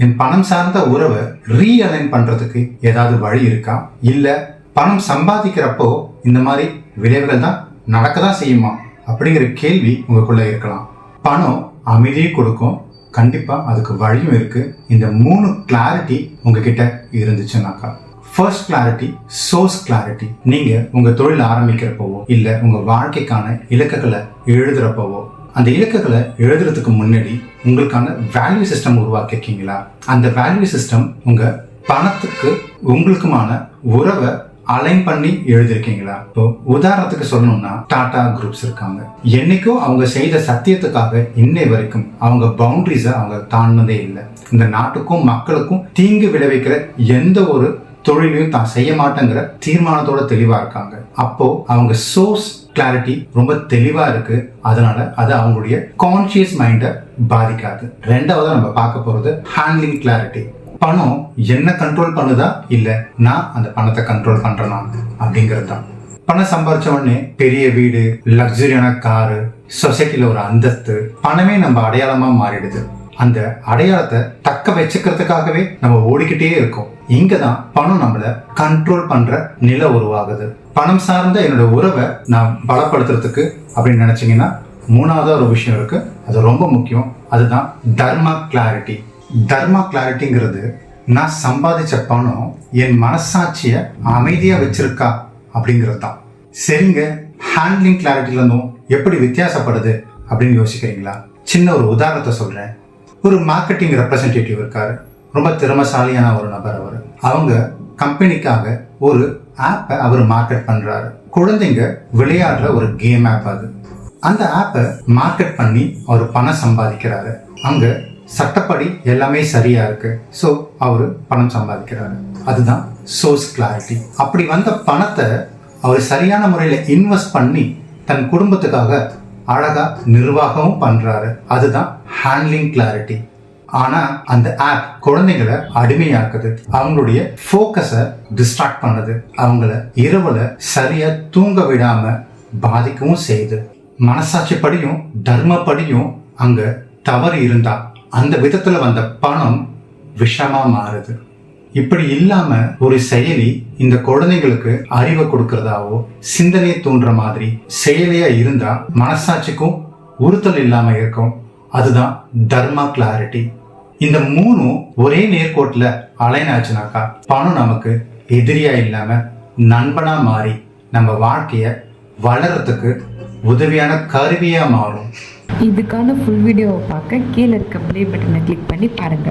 என் பணம் சார்ந்த உறவை ரீஅலைன் பண்றதுக்கு ஏதாவது வழி இருக்கா? இல்ல பணம் சம்பாதிக்கிறப்போ இந்த மாதிரி விளைவுகள் தான் நடக்கதான் செய்யுமா அப்படிங்கிற கேள்வி உங்களுக்குள்ள இருக்கலாம். பணம் அமைதியை கொடுக்கும், கண்டிப்பா அதுக்கு வழியும் இருக்கு. இந்த 3 கிளாரிட்டி உங்ககிட்ட இருந்துச்சுன்னாக்கா, ஃபர்ஸ்ட் கிளாரிட்டி சோர்ஸ் கிளாரிட்டி. நீங்க உங்க தொழில் ஆரம்பிக்கிறப்பவோ இல்ல உங்க வாழ்க்கைக்கான இலக்குகளை எழுதுறப்பவோ, அந்த இலக்குகளை எழுதுறதுக்கு முன்னாடி உங்களுக்கான வேல்யூ சிஸ்டம் உருவாக்கிருக்கீங்களா? அந்த வேல்யூ சிஸ்டம் உங்க பணத்துக்கு உங்களுக்குமான உறவை அலைன் பண்ணி எழுதிருக்கீங்களா? இப்போ உதாரணத்துக்கு சொல்லணும்னா, டாடா குரூப்ஸ் இருக்காங்க. என்னைக்கோ அவங்க செய்த சத்தியத்துக்காக இன்னை வரைக்கும் அவங்க பவுண்டரிஸை அவங்க தாண்டினதே இல்லை. இந்த நாட்டுக்கும் மக்களுக்கும் தீங்கு விளைவிக்கிற எந்த ஒரு தொழிலையும் தான் செய்ய மாட்டேங்கிற தீர்மானத்தோட தெளிவா இருக்காங்க. அப்போ அவங்க சோர்ஸ் கிளாரிட்டி ரொம்ப தெளிவா இருக்கு. அதனால அது அவங்களுடைய கான்சியஸ் மைண்டை பாதிக்காது. ரெண்டாவது நம்ம பார்க்க போறது ஹேண்ட்லிங் கிளாரிட்டி. பணம் என்ன கண்ட்ரோல் பண்ணுதா இல்ல நான் அந்த பணத்தை கண்ட்ரோல் பண்றேனா அப்படிங்கிறது தான். பணம் சம்பாதிச்ச உடனே பெரிய வீடு, லக்ஸரியான காரு, சொசைட்டில ஒரு அந்தஸ்து, பணமே நம்ம அடையாளமா மாறிடுது. அந்த அடையாளத்தை தக்க வச்சுக்கிறதுக்காகவே நம்ம ஓடிக்கிட்டே இருக்கோம். இங்கதான் பணம் நம்மள கண்ட்ரோல் பண்ற நிலை உருவாகுது. பணம் சார்ந்த என்னோட உறவை நான் பலப்படுத்துறதுக்கு அப்படின்னு நினைச்சீங்கன்னா, 3வது ஒரு விஷயம் இருக்கு, அது ரொம்ப முக்கியம். அதுதான் தர்மா கிளாரிட்டி. தர்மா கிளாரிட்டிங்கிறது, நான் சம்பாதிச்ச பணம் என் மனசாட்சிய அமைதியா வச்சிருக்கா அப்படிங்கிறது தான். சரிங்க, ஹேண்ட்லிங் கிளாரிட்டில இருந்தும் எப்படி வித்தியாசப்படுது அப்படின்னு யோசிக்கிறீங்களா? சின்ன ஒரு உதாரணத்தை சொல்றேன். ஒரு மார்க்கெட்டிங் ரெப்ரசன்டேட்டிவ் இருக்காரு, ரொம்ப திறமைசாலியான ஒரு நபர். அவங்க கம்பெனிக்காக ஒரு ஆப்பை அவர் மார்க்கெட் பண்றாரு. குழந்தைங்க விளையாடுற ஒரு கேம் ஆப் அது. அந்த ஆப்பை மார்க்கெட் பண்ணி அவர் பணம் சம்பாதிக்கிறாரு. அங்க சட்டப்படி எல்லாமே சரியா இருக்கு. ஸோ அவரு பணம் சம்பாதிக்கிறாரு. அதுதான் சோர்ஸ் கிளாரிட்டி. அப்படி வந்த பணத்தை அவர் சரியான முறையில இன்வெஸ்ட் பண்ணி தன் குடும்பத்துக்காக அழகா நிர்வாகமும் பண்றாரு. அதுதான் ஹேண்ட்லிங் கிளாரிட்டி. ஆனா அந்த ஆப் குழந்தைங்களை அடிமையாக்குது, அவங்களுடைய போக்கஸை டிஸ்ட்ராக்ட் பண்ணுது, அவங்கள இரவுல சரியா தூங்க விடாம பாதிக்கவும் செய்யுது. மனசாட்சிப்படியும் தர்மப்படியும் அங்க தவறு இருந்தா அந்த விதத்துல வந்த பணம் விஷமா மாறுது. இப்படி இல்லாம ஒரு செயலி இந்த குழந்தைங்களுக்கு அறிவை கொடுக்கறதாவோ சிந்தனையை தூண்டுற மாதிரி செயலியா இருந்தா மனசாட்சிக்கும் உறுத்தல் இல்லாம இருக்கும். அதுதான் தர்மா கிளாரிட்டி. இந்த 3 ஒரே நேர்கோட்டுல அலைன் ஆச்சுனாக்கா, பணம் நமக்கு எதிரியா இல்லாம நண்பனா மாறி நம்ம வாழ்க்கைய வளர்றதுக்கு உதவியான கருவியா மாறும். இதுக்கான ஃபுல் வீடியோவை பார்க்க கீழே இருக்க ப்ளே பட்டனை கிளிக் பண்ணி பாருங்க.